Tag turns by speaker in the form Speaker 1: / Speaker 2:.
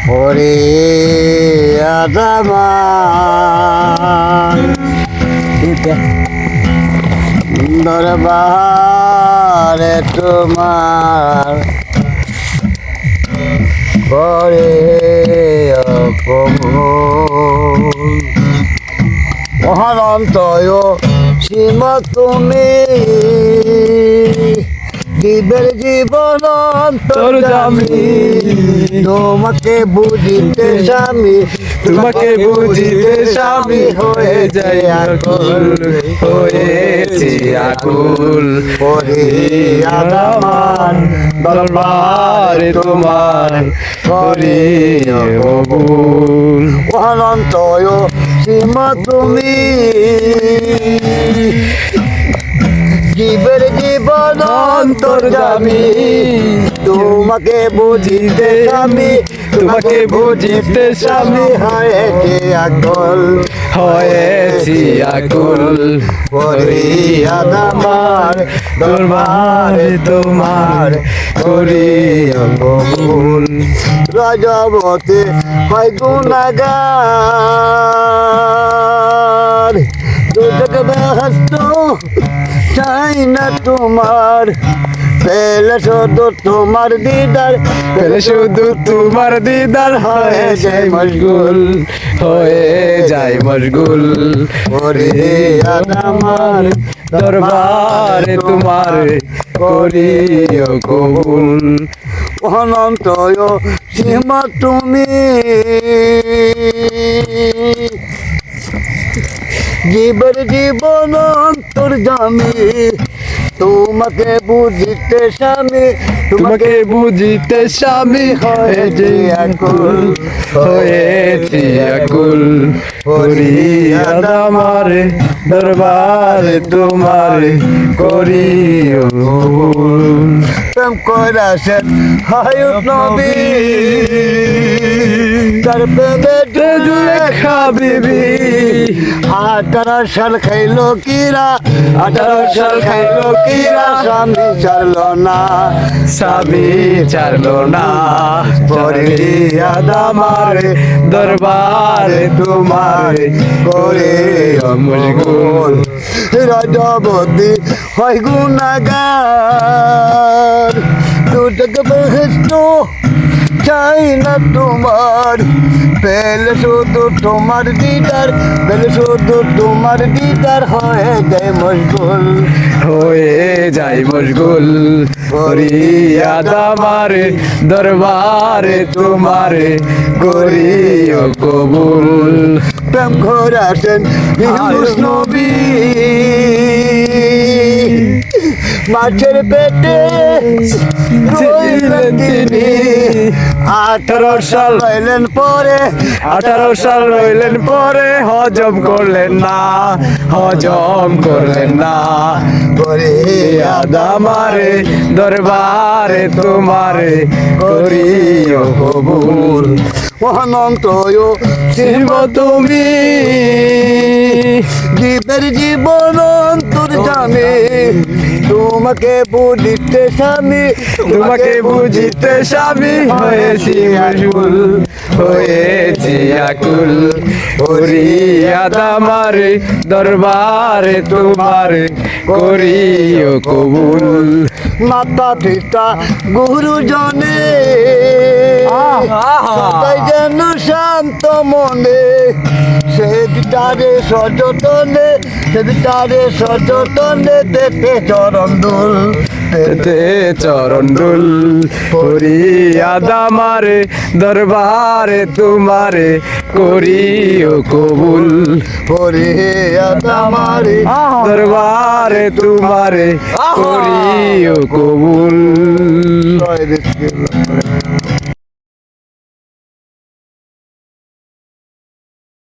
Speaker 1: ওরে আদামান দরবারে তোমার করে কবুল মহানন্তয় সীমা তুমি জীবের জীবন অন্তর্যামী তোমাকে বুঝিতে স্বামী
Speaker 2: তোমাকে বুঝিতে স্বামী হয়ে যায় আকুল হয়েছি আকুল
Speaker 1: ওরে আদামান
Speaker 2: দরবারে তোমার করি কবুল
Speaker 1: অনন্তয় সীমা তুমি জীবের জীবন অন্তর্যামী তোমাকে বুঝিতে স্বামী
Speaker 2: তোমাকে বুঝিতে স্বামী
Speaker 1: হয়েছে আকুল
Speaker 2: হয়েছি আকুল
Speaker 1: ওরে আদামান
Speaker 2: দরবারে তোমার করি কবুল
Speaker 1: রজবতে হয় গুনাগার দুজক ব্যস্ত চাই না তোমার পেলে শুধু তোমার দিদার
Speaker 2: পেলে শুধু তোমার দিদার হয়ে যায় মশগুল হয়ে যায় মশগুল
Speaker 1: ওরে
Speaker 2: আমার দরবারে তোমার করি কবুল
Speaker 1: অনন্তয় সীমা তুমি জীবের জীবন অন্তর্যামী তোমাকে বুঝিতে স্বামী
Speaker 2: তোমাকে বুঝিতে স্বামী হয়েছি আকুল হয়েছি আকুল ফরিয়াদ আমার দরবারে তোমার করি কবুল
Speaker 1: প্রেম করেছেন হায়ুত নবী তার প্রেমে জুড়ে
Speaker 2: খাবিবি
Speaker 1: 18 সাল খাইলো কিরা 18 সাল খাইলো কিরা স্বামী ছাড়লো না
Speaker 2: স্বামী ছাড়লো না ফরিয়াদ আমার দরবারে তোমার করে মশগুল
Speaker 1: রজবতী হয় গুনাগার দুজক বেহেস্ত চাই না তোমার পেলে শুধু তোমার দিদার পেলে শুধু তোমার দিদার হয়ে যায় মশগুল
Speaker 2: হয়ে যাই মশগুল ফরিয়াদ আমার দরবারে তোমার করি কবুল
Speaker 1: প্রেম করেছেন ইউনুস নবী মাছের পেটে রইলেন তিনি 18 সাল রইলেন পরে
Speaker 2: 18 সাল রইলেন পরে হজম করলেন না হজম করলেন না
Speaker 1: ফরিয়াদ
Speaker 2: আমারে দরবারে তোমারে করি কবুল
Speaker 1: অনন্তয়
Speaker 2: শিব তুমি
Speaker 1: জীবের জীবন অন্তর্যামী তোমাকে বুঝিতে স্বামী
Speaker 2: তোমাকে বুঝিতে স্বামী হয়েছি আকুল হয়েছি আকুল ফরিয়াদ আমার দরবারে তোমার করি কবুল
Speaker 1: মাতা পিতা গুরুজনে সবাই যেন শান্ত মনে সে বিটারে সযতনে দেতে চরণ দুল
Speaker 2: তে চরণ দুল ফরিয়াদ আমার দরবারে তোমারে করি কবুল
Speaker 1: ফরিয়াদ আমার
Speaker 2: দরবারে তোমারে করি কবুল
Speaker 1: জয় রে